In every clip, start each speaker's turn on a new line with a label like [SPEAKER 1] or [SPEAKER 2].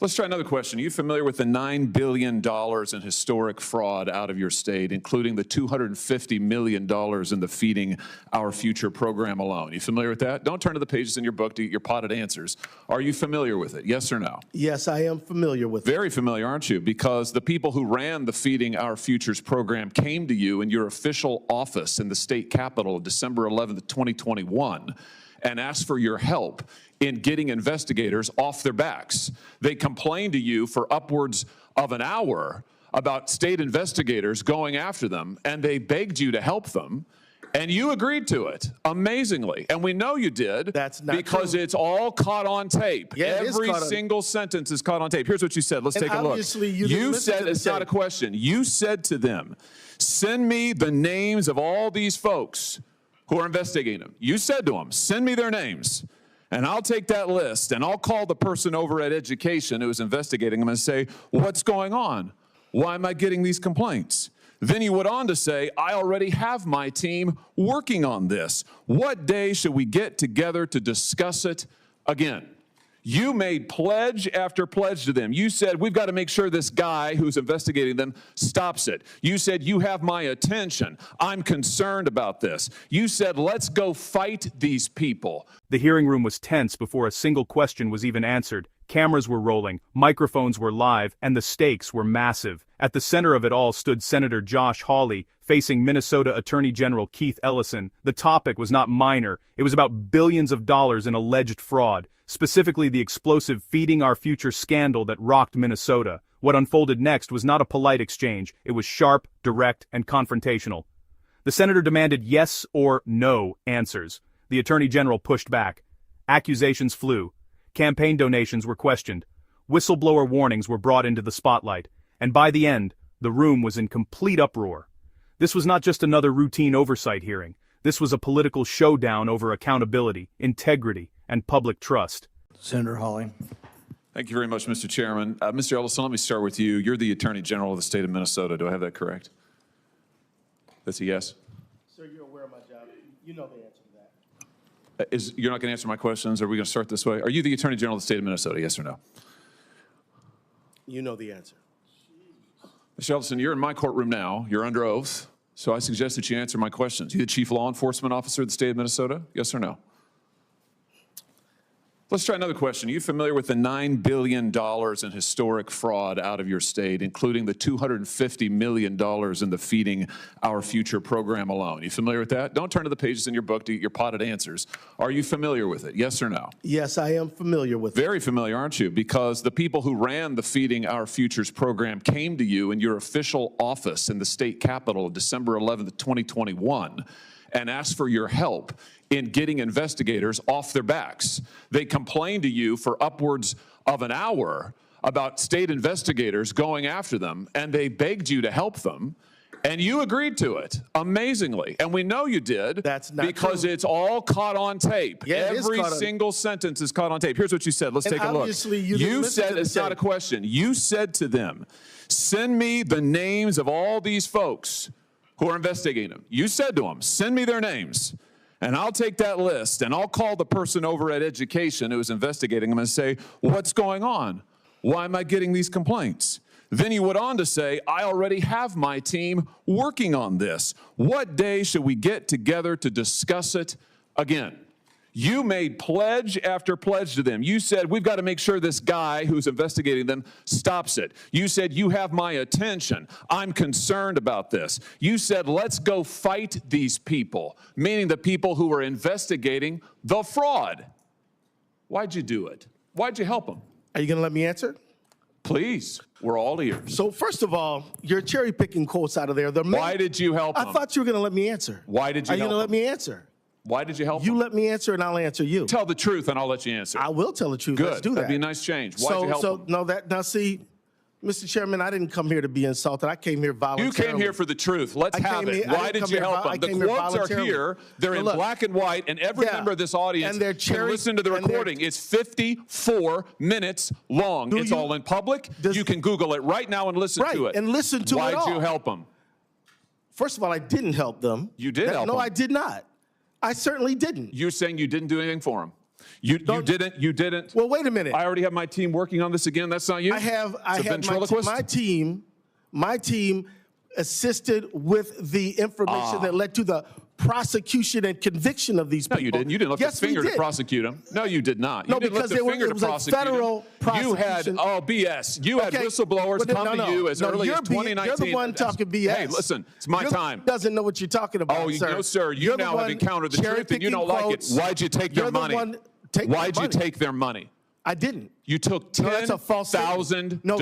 [SPEAKER 1] Let's try another question. Are you familiar with the $9 billion in historic fraud out of your state, including the $250 million in the Feeding Our Future program alone? You familiar with that? Don't turn to the pages in your book to get your potted answers. Are you familiar with it? Yes or no?
[SPEAKER 2] Yes, I am familiar with it.
[SPEAKER 1] Very familiar, aren't you? Because the people who ran the Feeding Our Futures program came to you in your official office in the state capitol December 11th, 2021, and asked for your help in getting investigators off their backs. They complained to you for upwards of an hour about state investigators going after them, and they begged you to help them, and you agreed to it, amazingly. And we know you did.
[SPEAKER 2] That's not
[SPEAKER 1] because
[SPEAKER 2] true.
[SPEAKER 1] It's all caught on tape.
[SPEAKER 2] Yeah,
[SPEAKER 1] Every single sentence is caught on tape. Here's what you said. Let's take a look.
[SPEAKER 2] Obviously, you
[SPEAKER 1] said, it's not a question. You said to them, send me the names of all these folks who are investigating them. You said to them, send me their names. And I'll take that list, and I'll call the person over at Education who was investigating them and say, what's going on? Why am I getting these complaints? Then he went on to say, I already have my team working on this. What day should we get together to discuss it again? You made pledge after pledge to them. You said, we've got to make sure this guy who's investigating them stops it. You said, you have my attention. I'm concerned about this. You said, let's go fight these people.
[SPEAKER 3] The hearing room was tense before a single question was even answered. Cameras were rolling, microphones were live, and the stakes were massive. At the center of it all stood Senator Josh Hawley, facing Minnesota Attorney General Keith Ellison. The topic was not minor. It was about billions of dollars in alleged fraud, specifically the explosive Feeding Our Future scandal that rocked Minnesota. What unfolded next was not a polite exchange. It was sharp, direct, and confrontational. The senator demanded yes or no answers. The Attorney General pushed back. Accusations flew. Campaign donations were questioned. Whistleblower warnings were brought into the spotlight. And by the end, the room was in complete uproar. This was not just another routine oversight hearing. This was a political showdown over accountability, integrity, and public trust.
[SPEAKER 4] Senator Hawley.
[SPEAKER 1] Thank you very much, Mr. Chairman. Mr. Ellison, let me start with you. You're the Attorney General of the state of Minnesota. Do I have that correct? That's a yes?
[SPEAKER 2] Sir, you're aware of my job. You know the answer to that.
[SPEAKER 1] You're not going to answer my questions? Are we going to start this way? Are you the Attorney General of the state of Minnesota, yes or no?
[SPEAKER 2] You know the answer.
[SPEAKER 1] Mr. Ellison, you're in my courtroom now. You're under oath. So I suggest that you answer my questions. You the Chief Law Enforcement Officer of the state of Minnesota, yes or no? Let's try another question. Are you familiar with the $9 billion in historic fraud out of your state, including the $250 million in the Feeding Our Future program alone? You familiar with that? Don't turn to the pages in your book to get your potted answers. Are you familiar with it? Yes or no?
[SPEAKER 2] Yes, I am familiar with it.
[SPEAKER 1] Very familiar, aren't you? Because the people who ran the Feeding Our Futures program came to you in your official office in the state capitol December 11th, 2021, and asked for your help in getting investigators off their backs. They complained to you for upwards of an hour about state investigators going after them, and they begged you to help them, and you agreed to it, amazingly. And we know you did.
[SPEAKER 2] That's not
[SPEAKER 1] because
[SPEAKER 2] true.
[SPEAKER 1] It's all caught on tape.
[SPEAKER 2] Yeah,
[SPEAKER 1] Every single sentence is caught on tape. Here's what you said. Let's take a look.
[SPEAKER 2] Obviously, you
[SPEAKER 1] said, it's not a question. You said to them, send me the names of all these folks who are investigating them. You said to them, send me their names. And I'll take that list, and I'll call the person over at Education who was investigating them and say, what's going on? Why am I getting these complaints? Then he went on to say, I already have my team working on this. What day should we get together to discuss it again? You made pledge after pledge to them. You said, we've got to make sure this guy who's investigating them stops it. You said, you have my attention. I'm concerned about this. You said, let's go fight these people, meaning the people who were investigating the fraud. Why'd you do it? Why'd you help them?
[SPEAKER 2] Are you going to let me answer?
[SPEAKER 1] Please, we're all ears.
[SPEAKER 2] So first of all, you're cherry picking quotes out of there.
[SPEAKER 1] Why did you help them?
[SPEAKER 2] I thought you were going to let me answer.
[SPEAKER 1] Why did you help them?
[SPEAKER 2] Are you going to let me answer?
[SPEAKER 1] Why did you help
[SPEAKER 2] You
[SPEAKER 1] them?
[SPEAKER 2] let me answer and I'll answer you.
[SPEAKER 1] Tell the truth and I'll let you answer.
[SPEAKER 2] I will tell the truth.
[SPEAKER 1] Good.
[SPEAKER 2] Let's do that.
[SPEAKER 1] That'd be a nice change. Why'd you help them?
[SPEAKER 2] Now see, Mr. Chairman, I didn't come here to be insulted. I came here voluntarily.
[SPEAKER 1] You came here for the truth. Let's have it. Why did you help them? The quotes are here. They're in black and white, and every member of this audience can listen to the recording. It's 54 minutes long. It's all in public. You can Google it right now and listen to it.
[SPEAKER 2] And listen to it all.
[SPEAKER 1] Why'd you help them?
[SPEAKER 2] First of all, I didn't help them.
[SPEAKER 1] You did help them.
[SPEAKER 2] No, I did not. I certainly didn't.
[SPEAKER 1] You're saying you didn't do anything for them. You didn't.
[SPEAKER 2] Well, wait a minute.
[SPEAKER 1] I already have my team working on this again. That's not you?
[SPEAKER 2] I have
[SPEAKER 1] ventriloquist?
[SPEAKER 2] my team assisted with the information that led to the prosecution and conviction of these people.
[SPEAKER 1] No, you didn't. You didn't lift a finger to prosecute them. No, you did not. You didn't
[SPEAKER 2] because
[SPEAKER 1] lift a finger
[SPEAKER 2] it was a federal prosecution.
[SPEAKER 1] You had, BS. You had whistleblowers come to you as early as 2019.
[SPEAKER 2] You're the one talking BS.
[SPEAKER 1] Hey, listen, it's my time.
[SPEAKER 2] Doesn't know what you're talking about, sir.
[SPEAKER 1] No, sir. You now have encountered the truth and you don't like it. Why'd you take their money? Why'd you take their money?
[SPEAKER 2] I didn't.
[SPEAKER 1] You took $10,000.
[SPEAKER 2] No,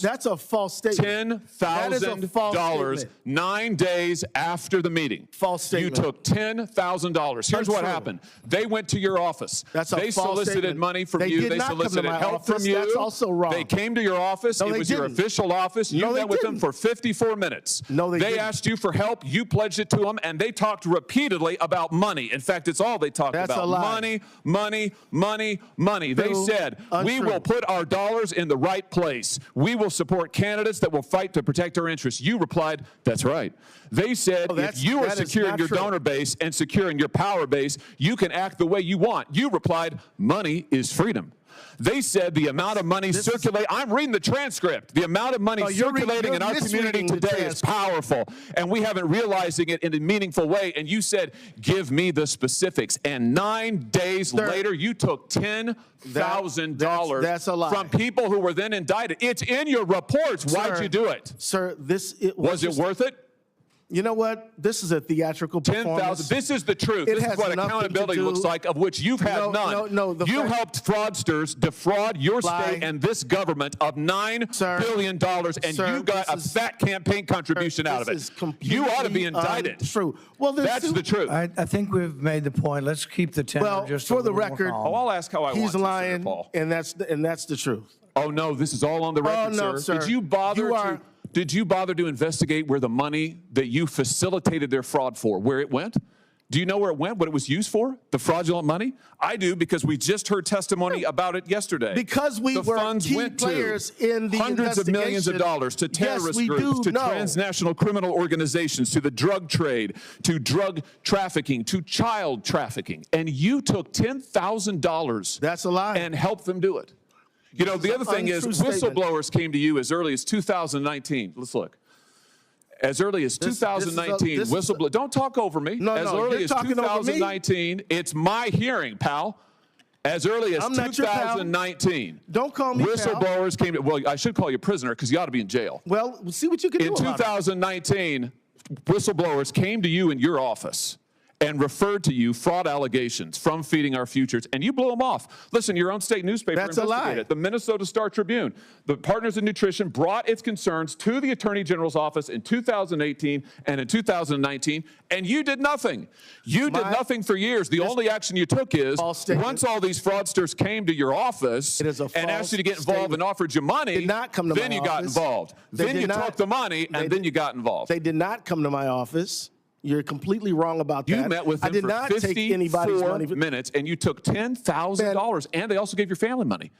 [SPEAKER 2] that's a false statement.
[SPEAKER 1] $10,000 9 days after the meeting.
[SPEAKER 2] False statement.
[SPEAKER 1] You took $10,000. Here's what happened. They went to your office.
[SPEAKER 2] They
[SPEAKER 1] solicited money from you. They solicited help from you.
[SPEAKER 2] That's also wrong.
[SPEAKER 1] They came to your office. It was your official office. You met with them for 54 minutes.
[SPEAKER 2] No, they didn't.
[SPEAKER 1] They asked you for help. You pledged it to them, and they talked repeatedly about money. In fact, it's all they talked about.
[SPEAKER 2] That's a lie.
[SPEAKER 1] Money, money, money, money. They said, we will put our dollars in the right place. We will support candidates that will fight to protect our interests. You replied, that's right. They said, if you are secure in your donor base and secure in your power base, you can act the way you want. You replied, money is freedom. They said the amount of money circulating, I'm reading the transcript, the amount of money circulating in our community today is powerful, and we haven't realizing it in a meaningful way. And you said, give me the specifics. And 9 days later, you took $10,000 from people who were then indicted. It's in your reports. Why'd you do it?
[SPEAKER 2] Sir,
[SPEAKER 1] was it worth it?
[SPEAKER 2] You know what? This is a theatrical performance.
[SPEAKER 1] This is the truth. This is what accountability looks like, of which you've had none. You helped fraudsters defraud your state and this government of $9 billion, and you got a fat campaign contribution out of it. You ought to be indicted.
[SPEAKER 2] True.
[SPEAKER 1] Well, that's the truth.
[SPEAKER 4] I think we've made the point. Let's keep the tenor just
[SPEAKER 2] for the record.
[SPEAKER 1] I'll ask how I want to.
[SPEAKER 2] He's lying, and that's the truth.
[SPEAKER 1] Oh no, this is all on the record,
[SPEAKER 2] sir.
[SPEAKER 1] Did you bother to investigate where the money that you facilitated their fraud for, where it went? Do you know where it went, what it was used for, the fraudulent money? I do, because we just heard testimony about it yesterday.
[SPEAKER 2] Because we were key players in the
[SPEAKER 1] hundreds of millions of dollars to terrorist groups, to transnational criminal organizations, to the drug trade, to drug trafficking, to child trafficking. And you took $10,000
[SPEAKER 2] That's a lie.
[SPEAKER 1] And helped them do it. You know, the other thing is, whistleblowers came to you as early as 2019. Let's look. As early as 2019, whistleblower. Don't talk over me. As early as 2019, it's my hearing, pal. As early as 2019.
[SPEAKER 2] Don't call me
[SPEAKER 1] whistleblowers came to, well, I should call you prisoner because you ought to be in jail.
[SPEAKER 2] Well, we'll see what you can do.
[SPEAKER 1] In 2019, whistleblowers came to you in your office and referred to you fraud allegations from Feeding Our Futures, and you blew them off. Listen, your own state newspaper investigated it. The Minnesota Star Tribune, the Partners in Nutrition, brought its concerns to the Attorney General's office in 2018 and in 2019, and you did nothing. You did nothing for years. The only action you took is, once all these fraudsters came to your office and asked you to get involved and offered you money, then you got involved. Then you took the money, and then you got involved.
[SPEAKER 2] They did not come to my office. You're completely wrong about that.
[SPEAKER 1] You met with them
[SPEAKER 2] I did not take anybody's money.
[SPEAKER 1] 54 minutes, and you took $10,000, and they also gave your family money.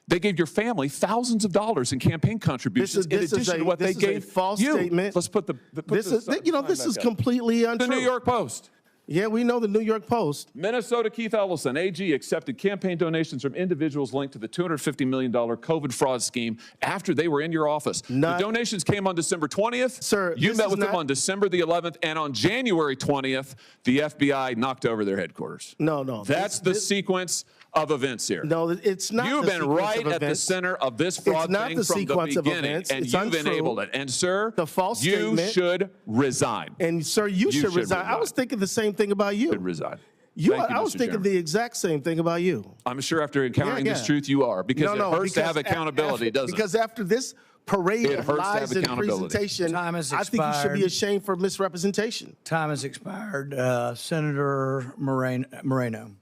[SPEAKER 1] They gave your family thousands of dollars in campaign contributions in addition to what they gave you.
[SPEAKER 2] This is a false statement.
[SPEAKER 1] Let's put
[SPEAKER 2] this is completely untrue.
[SPEAKER 1] The New York Post.
[SPEAKER 2] Yeah, we know the New York Post.
[SPEAKER 1] Minnesota Keith Ellison, AG, accepted campaign donations from individuals linked to the $250 million COVID fraud scheme after they were in your office. The donations came on December 20th.
[SPEAKER 2] Sir,
[SPEAKER 1] you met with them on December the 11th, and on January 20th, the FBI knocked over their headquarters.
[SPEAKER 2] No.
[SPEAKER 1] That's the sequence of events here.
[SPEAKER 2] No, it's not.
[SPEAKER 1] You've been right at the center of this fraud thing from the beginning, and you've enabled it. And sir, you should resign.
[SPEAKER 2] And sir, you should resign. I was thinking the same thing about you.
[SPEAKER 1] Should resign.
[SPEAKER 2] I was thinking the exact same thing about you.
[SPEAKER 1] I'm sure after encountering this truth, you are, because it hurts to have accountability, doesn't it?
[SPEAKER 2] Because after this parade of lies and presentation, I think you should be ashamed for misrepresentation.
[SPEAKER 4] Time has expired. Senator Moreno.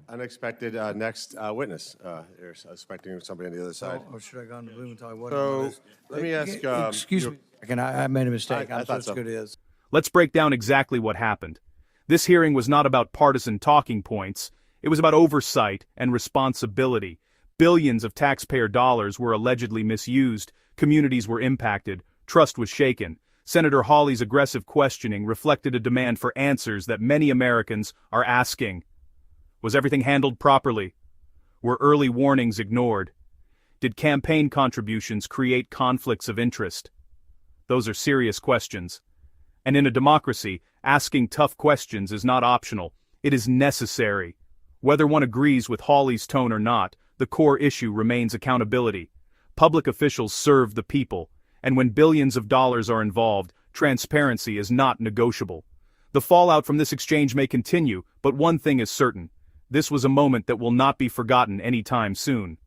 [SPEAKER 5] Unexpected next witness. They're expecting somebody on the other side.
[SPEAKER 4] Oh, should I go on to Blumenthal?
[SPEAKER 5] So let me ask.
[SPEAKER 4] Excuse me. I made a mistake. I'm so good it is.
[SPEAKER 3] Let's break down exactly what happened. This hearing was not about partisan talking points. It was about oversight and responsibility. Billions of taxpayer dollars were allegedly misused. Communities were impacted. Trust was shaken. Senator Hawley's aggressive questioning reflected a demand for answers that many Americans are asking. Was everything handled properly? Were early warnings ignored? Did campaign contributions create conflicts of interest? Those are serious questions. And in a democracy, asking tough questions is not optional, it is necessary. Whether one agrees with Hawley's tone or not, the core issue remains accountability. Public officials serve the people, and when billions of dollars are involved, transparency is not negotiable. The fallout from this exchange may continue, but one thing is certain. This was a moment that will not be forgotten anytime soon.